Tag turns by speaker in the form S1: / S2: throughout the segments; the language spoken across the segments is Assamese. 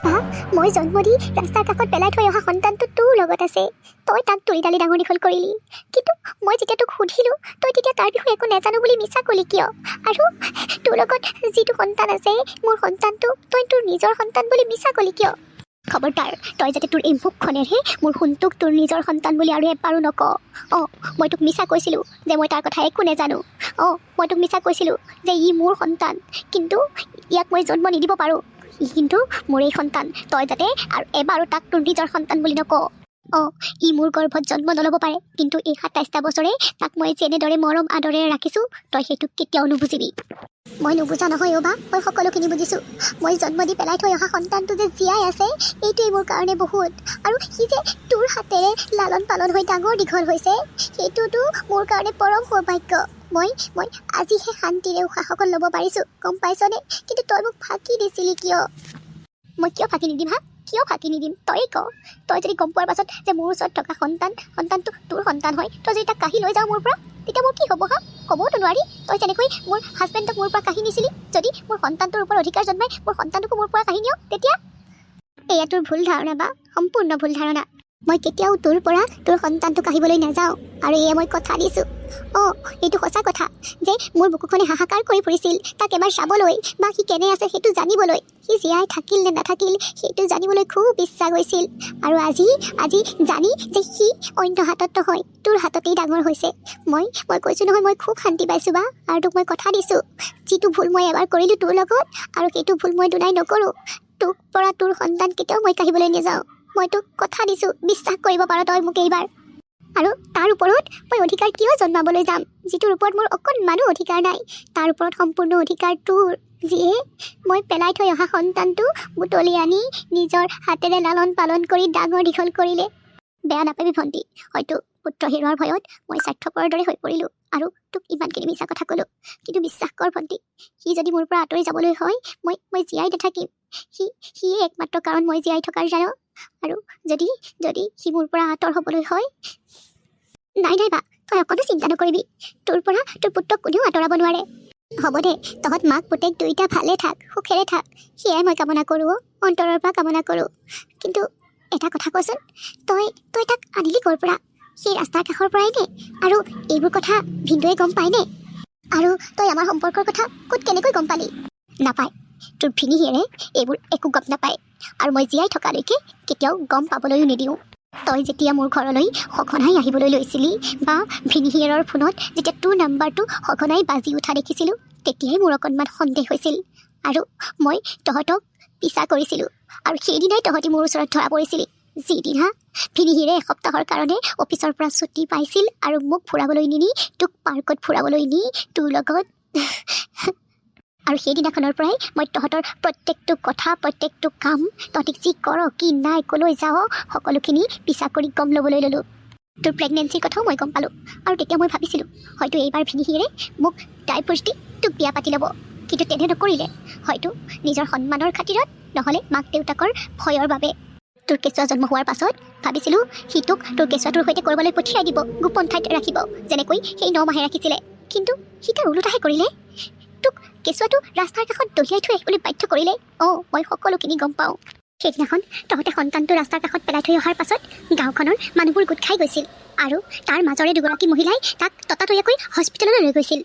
S1: বা মই জন্ম দি ৰাস্তাৰ কাষত পেলাই থৈ অহা সন্তানটো তোৰ লগত আছে। তই তাক তুলি তালি ডাঙৰ দীঘল কৰিলি, কিন্তু মই যেতিয়া তোক সুধিলোঁ তই তেতিয়া তাৰ বিষয়ে একো নাজানো বুলি মিছা ক'লি কিয়? আৰু তোৰ লগত যিটো সন্তান আছে মোৰ সন্তানটো তই তোৰ নিজৰ সন্তান বুলি মিছা ক'লি কিয়? খবৰদাৰ, তই যাতে তোৰ এই মুখখনেৰে মোৰ সোণটোক তোৰ নিজৰ সন্তান বুলি আৰু এবাৰো নক। মই তোক মিছা কৈছিলোঁ যে মই তাৰ কথা একো নাজানো। মই তোক মিছা কৈছিলোঁ যে ই মোৰ সন্তান, কিন্তু ইয়াক মই জন্ম নিদিব পাৰোঁ। ই কিন্তু মোৰ এই সন্তান, তই যাতে আৰু এবাৰো তাক তোৰ নিজৰ সন্তান বুলি নক। ই মোৰ গৰ্ভত জন্ম নল'ব পাৰে, কিন্তু এই ২৭টা বছৰে তাক মই যেনেদৰে মৰম আদৰেৰে ৰাখিছোঁ তই সেইটো কেতিয়াও নুবুজিবি। মই নুবুজা নহয় বা মই সকলোখিনি বুজিছোঁ। মই জন্ম দি পেলাই থৈ অহা সন্তানটো যে জীয়াই আছে এইটোৱেই মোৰ কাৰণে বহুত। আৰু সি যে তোৰ হাতেৰে লালন পালন হৈ ডাঙৰ দীঘল হৈছে সেইটোতো মোৰ কাৰণে পৰম সৌভাগ্য। মই আজিহে শান্তিৰে উশাহকণ ল'ব পাৰিছোঁ, গম পাইছনে? কিন্তু তই মোক ফাঁকি দিছিলি কিয়? মই কিয় ফাঁকি নিদিম কিয় ফাঁকি নিদিম? তই ক। তই যদি গম পোৱাৰ পাছত যে মোৰ ওচৰত থকা সন্তানটো তোৰ সন্তান হয়, তই যদি তাক কাঢ়ি লৈ যাওঁ মোৰ পৰা, তেতিয়া মোৰ কি হ'ব ক'বওতো নোৱাৰি। তই যেনেকৈ মোৰ হাজবেণ্ডক মোৰ পৰা কাঢ়ি নিছিলি, যদি মোৰ সন্তানটোৰ ওপৰত অধিকাৰ জন্মাই মোৰ সন্তানটোকো মোৰ পৰা কাঢ়ি নিয়, তেতিয়া এয়া তোৰ ভুল ধাৰণা বা সম্পূৰ্ণ ভুল ধাৰণা। মই কেতিয়াও তোৰ পৰা তোৰ সন্তানটো কাঢ়িবলৈ নাযাওঁ, আৰু এয়ে মই কথা দিছোঁ। এইটো সঁচা কথা যে মোৰ বুকুখনে হাহাকাৰ কৰি ফুৰিছিল তাক এবাৰ চাবলৈ বা সি কেনে আছে সেইটো জানিবলৈ। সি জীয়াই থাকিল নে নাথাকিল সেইটো জানিবলৈ খুব ইচ্ছা গৈছিল। আৰু আজি জানি যে সি অন্য হাতত নহয় তোৰ হাততেই ডাঙৰ হৈছে, মই কৈছোঁ নহয়, মই খুব শান্তি পাইছোঁ বা। আৰু তোক মই কথা দিছোঁ, যিটো ভুল মই এবাৰ কৰিলোঁ তোৰ লগত, আৰু সেইটো ভুল মই দুনাই নকৰোঁ। তোক পৰা তোৰ সন্তান কেতিয়াও মই কাঢ়িবলৈ নাযাওঁ। মই তোক কথা দিছোঁ, বিশ্বাস কৰিব পাৰ তই মোক এইবাৰ। আৰু তাৰ ওপৰত মই অধিকাৰ কিয় জন্মাবলৈ যাম, যিটোৰ ওপৰত মোৰ অকণমানো অধিকাৰ নাই? তাৰ ওপৰত সম্পূৰ্ণ অধিকাৰ তোৰ, যিয়ে মই পেলাই থৈ অহা সন্তানটো বুটলি আনি নিজৰ হাতেৰে লালন পালন কৰি ডাঙৰ দীঘল কৰিলে। বেয়া নাপাবি ভণ্টি, হয়তো পুত্ৰ হেৰুৱাৰ ভয়ত মই স্বাৰ্থপৰৰ দৰে হৈ পৰিলোঁ আৰু তোক ইমানখিনি মিছা কথা ক'লোঁ, কিন্তু বিশ্বাস কৰ ভণ্টি, সি যদি মোৰ পৰা আঁতৰি যাবলৈ হয় মই জীয়াই নাথাকিম। সিয়ে একমাত্ৰ কাৰণ মই জীয়াই থকাৰ জানো। আৰু যদি সি মোৰ পৰা আঁতৰ হ'বলৈ হয়, নাই বা তই অকণো চিন্তা নকৰিবি, তোৰ পৰা তোৰ পুত্ৰক কোনেও আঁতৰাব নোৱাৰে। হ'ব দে, তহঁত মাক পুতেক দুইটা ভালে থাক, সুখেৰে থাক, সেয়াই মই কামনা কৰোঁ, অন্তৰৰ পৰা কামনা কৰোঁ। কিন্তু এটা কথা কচোন, তই তাক আনিলি ক'ৰ পৰা? সেই ৰাস্তাৰ কাষৰ পৰাই নে? আৰু এইবোৰ কথা ভিনদেউৱে গম পায়নে? আৰু তই আমাৰ সম্পৰ্কৰ কথা ক'ত কেনেকৈ গম পালি? নাপায়, তোৰ ভিনিহিয়েৰে এইবোৰ একো গম নাপায়, আৰু মই জীয়াই থকালৈকে কেতিয়াও গম পাবলৈও নিদিওঁ। তই যেতিয়া মোৰ ঘৰলৈ সঘনাই আহিবলৈ লৈছিলি বা ভিনিহিয়েৰৰ ফোনত যেতিয়া তোৰ নাম্বাৰটো সঘনাই বাজি উঠা দেখিছিলোঁ, তেতিয়াই মোৰ অকণমান সন্দেহ হৈছিল, আৰু মই তহঁতক পিছা কৰিছিলোঁ। আৰু সেইদিনাই তহঁতি মোৰ ওচৰত ধৰা পৰিছিলি, যিদিনা ভিনিহিয়েৰে এসপ্তাহৰ কাৰণে অফিচৰ পৰা ছুটি পাইছিল আৰু মোক ফুৰাবলৈ নিনি তোক পাৰ্কত ফুৰাবলৈ নি তোৰ লগত আৰু সেইদিনাখনৰ পৰাই মই তহঁতৰ প্ৰত্যেকটো কথা, প্ৰত্যেকটো কাম, তহঁতি যি কৰ কি নাই ক'লৈ যাওঁ সকলোখিনি পিছা কৰি গম ল'বলৈ ল'লোঁ। তোৰ প্ৰেগনেঞ্চিৰ কথাও মই গম পালোঁ, আৰু তেতিয়া মই ভাবিছিলোঁ হয়তো এইবাৰ ভিনিহিয়েৰে মোক ডাইভৰ্চ দি তোক বিয়া পাতি ল'ব, কিন্তু তেনে নকৰিলে। হয়তো নিজৰ সন্মানৰ খাতিৰত, নহ'লে মাক দেউতাকৰ ভয়ৰ বাবে। তোৰ কেঁচুৱা জন্ম হোৱাৰ পাছত ভাবিছিলোঁ সি তোক তোৰ কেঁচুৱাটোৰ সৈতে ক'ৰবালৈ পঠিয়াই দিব, গোপন ঠাইত ৰাখিব, যেনেকৈ সেই ৯ মাহে ৰাখিছিলে। কিন্তু সি তাৰ ওলোটাহে কৰিলে, তোক কেঁচুৱাটো ৰাস্তাৰ কাষত দলিয়াই থৈ আহিবলৈ বাধ্য কৰিলে। মই সকলোখিনি গম পাওঁ। সেইদিনাখন তহঁতে সন্তানটো ৰাস্তাৰ কাষত পেলাই থৈ অহাৰ পাছত গাঁওখনৰ মানুহবোৰ গোট খাই গৈছিল, আৰু তাৰ মাজৰে দুগৰাকী মহিলাই তাক ততাতৈয়াকৈ হস্পিটেললৈ লৈ গৈছিল।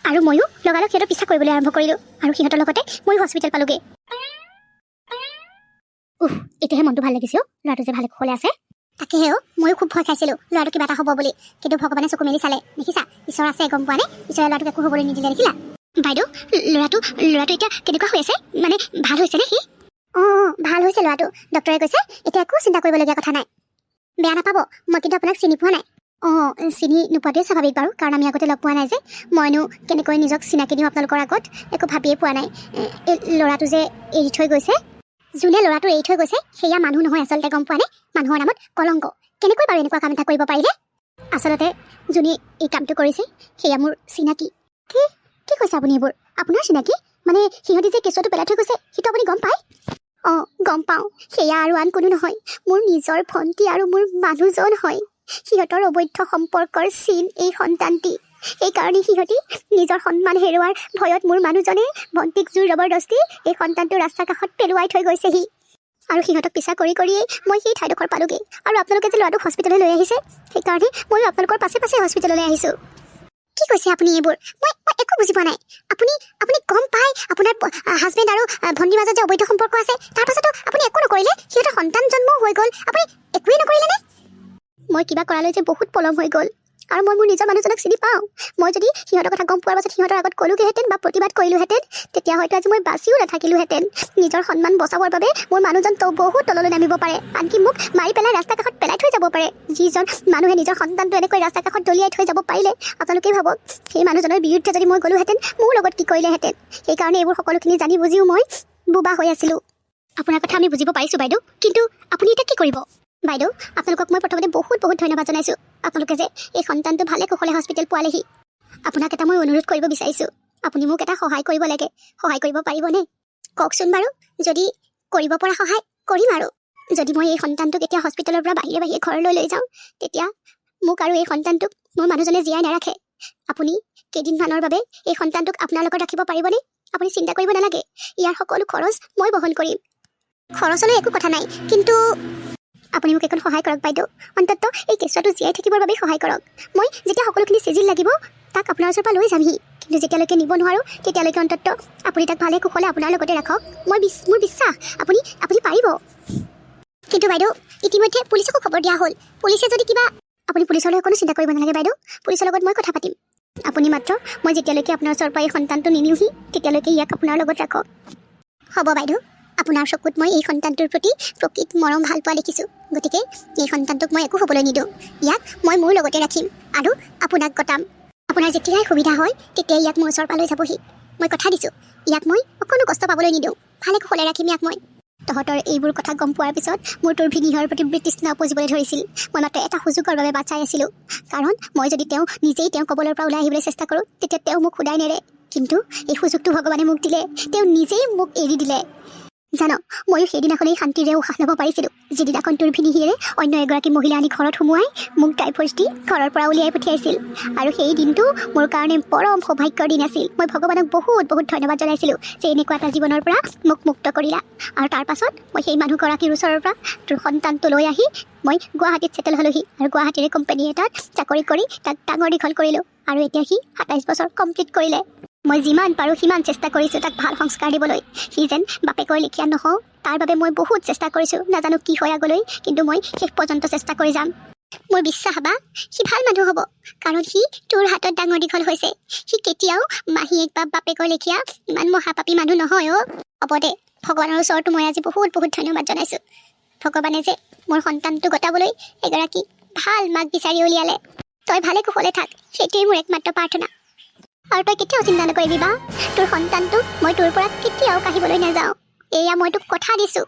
S1: আৰু ময়ো লগালগ সিহঁতৰ পিছা কৰিবলৈ আৰম্ভ কৰিলোঁ, আৰু সিহঁতৰ লগতে ময়ো হস্পিটেল পালোগৈ। এতিয়াহে মনটো ভাল লাগিছে ল'ৰাটো যে ভালে কুশলে আছে। তাকেহে ময়ো খুব ভয় খাইছিলোঁ ল'ৰাটো কিবা এটা হ'ব বুলি, কিন্তু ভগৱানে চকু মেলি চালে, দেখিছা ঈশ্বৰ আছে গম পোৱা নে? ঈশ্বৰে ল'ৰাটোক একো হ'বলৈ নিদিলে, দেখিলা? বাইদেউ, ল'ৰাটো এতিয়া কেনেকুৱা হৈ আছে, মানে ভাল হৈছে নে সি? ভাল হৈছে ল'ৰাটো, ডক্টৰে কৈছে এতিয়া একো চিন্তা কৰিবলগীয়া কথা নাই। বেয়া নাপাব, মই কিন্তু আপোনাক চিনি পোৱা নাই। চিনি নোপোৱাটোৱে স্বাভাৱিক বাৰু, কাৰণ আমি আগতে লগ পোৱা নাই যে। মইনো কেনেকৈ নিজক চিনাকি দিওঁ আপোনালোকৰ আগত, একো ভাবিয়ে পোৱা নাই। এই ল'ৰাটো যে এৰি থৈ গৈছে, যোনে ল'ৰাটো এৰি থৈ গৈছে সেয়া মানুহ নহয় আচলতে, গম পোৱা নে? মানুহৰ নামত কলংক। কেনেকৈ বাৰু এনেকুৱা কাম এটা কৰিব পাৰিলে? আচলতে যোনে এই কামটো কৰিছে সেয়া মোৰ চিনাকি। কি কৈছে আপুনি এইবোৰ? আপোনাৰ চিনাকি? মানে সিহঁতি যে কেঁচুৱাটো পেলাই থৈ গৈছে সেইটো আপুনি গম পায়? গম পাওঁ, সেয়া আৰু আন কোনো নহয়, মোৰ নিজৰ ভণ্টি আৰু মোৰ মানুহজন হয়। সিহঁতৰ অবৈধ সম্পৰ্কৰ চিন এই সন্তানটি। সেইকাৰণে সিহঁতি নিজৰ সন্মান হেৰুৱাৰ ভয়ত মোৰ মানুহজনে ভণ্টিক জোৰ জবৰদস্তি এই সন্তানটো ৰাস্তাৰ কাষত পেলোৱাই থৈ গৈছেহি। আৰু সিহঁতক পিছা কৰি কৰিয়েই মই সেই ঠাইডোখৰ পালোগৈ আৰু আপোনালোকে যে ল'ৰাটোক হস্পিটেললৈ লৈ আহিছে সেইকাৰণে ময়ো আপোনালোকৰ পাছে পাছে হস্পিটেললৈ আহিছোঁ। কি কৈছে আপুনি এইবোৰ? মই একো বুজি পোৱা নাই। আপুনি গম পাই আপোনাৰ হাজবেণ্ড আৰু ভণ্টিৰ মাজত যে অবৈধ সম্পৰ্ক আছে তাৰ পাছতো আপুনি একো নকৰিলে? সিহঁতৰ সন্তান জন্মও হৈ গ'ল, আপুনি একোৱেই নকৰিলে নে? মই কিবা কৰালৈ যে বহুত পলম হৈ গ'ল আৰু মই মোৰ নিজৰ মানুহজনক চিনি পাওঁ। মই যদি সিহঁতৰ কথা গম পোৱাৰ পাছত সিহঁতৰ আগত ক'লোগৈহেঁতেন বা প্ৰতিবাদ কৰিলোহেঁতেন তেতিয়া হয়তো আজি মই বাচিও নাথাকিলোহেঁতেন। নিজৰ সন্মান বচাবৰ বাবে মোৰ মানুহজন বহুত তললৈ নামিব পাৰে, আনকি মোক মাৰি পেলাই ৰাস্তা কাষত পেলাই থৈ যাব পাৰে। যিজন মানুহে নিজৰ সন্তানটো এনেকৈ ৰাস্তা কাষত দলিয়াই থৈ যাব পাৰিলে আপোনালোকেই ভাবক সেই মানুহজনৰ বিৰুদ্ধে যদি মই গ'লোহেঁতেন মোৰ লগত কি কৰিলেহেঁতেন। সেইকাৰণে এইবোৰ সকলোখিনি জানি বুজিও মই বোবা হৈ আছিলোঁ। আপোনাৰ কথা আমি বুজিব পাৰিছোঁ বাইদেউ, কিন্তু আপুনি এতিয়া কি কৰিব? বাইদেউ, আপোনালোকক মই প্ৰথমতে বহুত ধন্যবাদ জনাইছোঁ। আপোনালোকে যে এই সন্তানটো ভালে কুশলে হস্পিটেল পোৱালেহি। আপোনাক এটা মই অনুৰোধ কৰিব বিচাৰিছোঁ, আপুনি মোক এটা সহায় কৰিব লাগে। সহায় কৰিব পাৰিবনে? কওকচোন বাৰু। যদি কৰিব পৰা সহায় কৰিম। আৰু যদি মই এই সন্তানটোক এতিয়া হস্পিটেলৰ পৰা বাহিৰে ঘৰলৈ লৈ যাওঁ তেতিয়া মোক আৰু এই সন্তানটোক মোৰ মানুহজনে জীয়াই নাৰাখে। আপুনি কেইদিনমানৰ বাবে এই সন্তানটোক আপোনাৰ লগত ৰাখিব পাৰিবনে? আপুনি চিন্তা কৰিব নালাগে, ইয়াৰ সকলো খৰচ মই বহন কৰিম। খৰচলৈ একো কথা নাই, কিন্তু আপুনি মোক এখন সহায় কৰক বাইদেউ। অন্ততঃ এই কেঁচুৱাটো জীয়াই থাকিবৰ বাবে সহায় কৰক। মই যেতিয়া সকলোখিনি চিজিল লাগিব তাক আপোনাৰ ওচৰৰ পৰা লৈ যামহি, কিন্তু যেতিয়ালৈকে নিব নোৱাৰোঁ তেতিয়ালৈকে অন্ততঃ আপুনি তাক ভালে কুশলে আপোনাৰ লগতে ৰাখক। মোৰ বিশ্বাস আপুনি পাৰিব। কিন্তু বাইদেউ, ইতিমধ্যে পুলিচকো খবৰ দিয়া হ'ল। পুলিচে যদি কিবা, আপুনি পুলিচলৈ কোনো চিন্তা কৰিব নালাগে বাইদেউ, পুলিচৰ লগত মই কথা পাতিম। আপুনি মাত্ৰ মই যেতিয়ালৈকে আপোনাৰ ওচৰৰ পৰা এই সন্তানটো নিনিওহি তেতিয়ালৈকে ইয়াক আপোনাৰ লগত ৰাখক। হ'ব বাইদেউ, আপোনাৰ চকুত মই এই সন্তানটোৰ প্ৰতি প্ৰকৃত মৰম ভাল পোৱা দেখিছোঁ, গতিকে এই সন্তানটোক মই একো হ'বলৈ নিদিওঁ। ইয়াক মই মোৰ লগতে ৰাখিম আৰু আপোনাক গতাম। আপোনাৰ যেতিয়াই সুবিধা হয় তেতিয়াই ইয়াক মোৰ ওচৰৰ পৰা লৈ যাবহি। মই কথা দিছোঁ, ইয়াক মই অকণো কষ্ট পাবলৈ নিদিওঁ, ভালে কুশলে ৰাখিম ইয়াক মই। তহঁতৰ এইবোৰ কথা গম পোৱাৰ পিছত মোৰ তোৰ ভিনিহৰ প্ৰতি তৃষ্ণা উপজিবলৈ ধৰিছিল। মই মাত্ৰ এটা সুযোগৰ বাবে বাট চাই আছিলোঁ, কাৰণ মই যদি নিজেই তেওঁ কবলৰ পৰা ওলাই আহিবলৈ চেষ্টা কৰোঁ তেতিয়া তেওঁ মোক সোধাই নেৰে। কিন্তু এই সুযোগটো ভগৱানে মোক দিলে, তেওঁ নিজেই মোক এৰি দিলে। জান, ময়ো সেইদিনাখনেই শান্তিৰে উশাহ ল'ব পাৰিছিলোঁ যিদিনাখন তোৰ ভিনিহিৰে অন্য এগৰাকী মহিলা আনি ঘৰত সোমোৱাই মোক ডাইভৰ্চ দি ঘৰৰ পৰা উলিয়াই পঠিয়াইছিল। আৰু সেই দিনটো মোৰ কাৰণে পৰম সৌভাগ্যৰ দিন আছিল। মই ভগৱানক বহুত ধন্যবাদ জনাইছিলোঁ যে এনেকুৱা এটা জীৱনৰ পৰা মোক মুক্ত কৰিলা। আৰু তাৰ পাছত মই সেই মানুহগৰাকীৰ ওচৰৰ পৰা তোৰ সন্তানটো লৈ আহি মই গুৱাহাটীত ছেটেল হ'লোহি আৰু গুৱাহাটীৰে কোম্পানী এটাত চাকৰি কৰি তাক ডাঙৰ দীঘল কৰিলোঁ। আৰু এতিয়া সি 27 বছৰ কমপ্লিট কৰিলে। মই যিমান পাৰোঁ সিমান চেষ্টা কৰিছোঁ তাক ভাল সংস্কাৰ দিবলৈ। সি যেন বাপেকৰ লেখীয়া নহওঁ তাৰ বাবে মই বহুত চেষ্টা কৰিছোঁ। নাজানো কি হয় আগলৈ, কিন্তু মই শেষ পৰ্যন্ত চেষ্টা কৰি যাম। মোৰ বিশ্বাস বা সি ভাল মানুহ হ'ব, কাৰণ সি তোৰ হাতত ডাঙৰ দীঘল হৈছে। সি কেতিয়াও মাহীয়েক বা বাপেকৰ লেখীয়া ইমান মহাপাপী মানুহ নহয়। হ'ব দে, ভগৱানৰ ওচৰতো মই আজি বহুত ধন্যবাদ জনাইছোঁ। ভগৱানে যে মোৰ সন্তানটো গতাবলৈ এগৰাকী ভাল মাক বিচাৰি উলিয়ালে। তই ভালে কুশলে থাক, সেইটোৱেই মোৰ একমাত্ৰ প্ৰাৰ্থনা। আৰু তই কেতিয়াও চিন্তা নকৰিবি বা, তোৰ সন্তানটো মই তোৰ পৰা কেতিয়াও কাঢ়িবলৈ নাযাওঁ। এয়া মই তোক কথা দিছোঁ।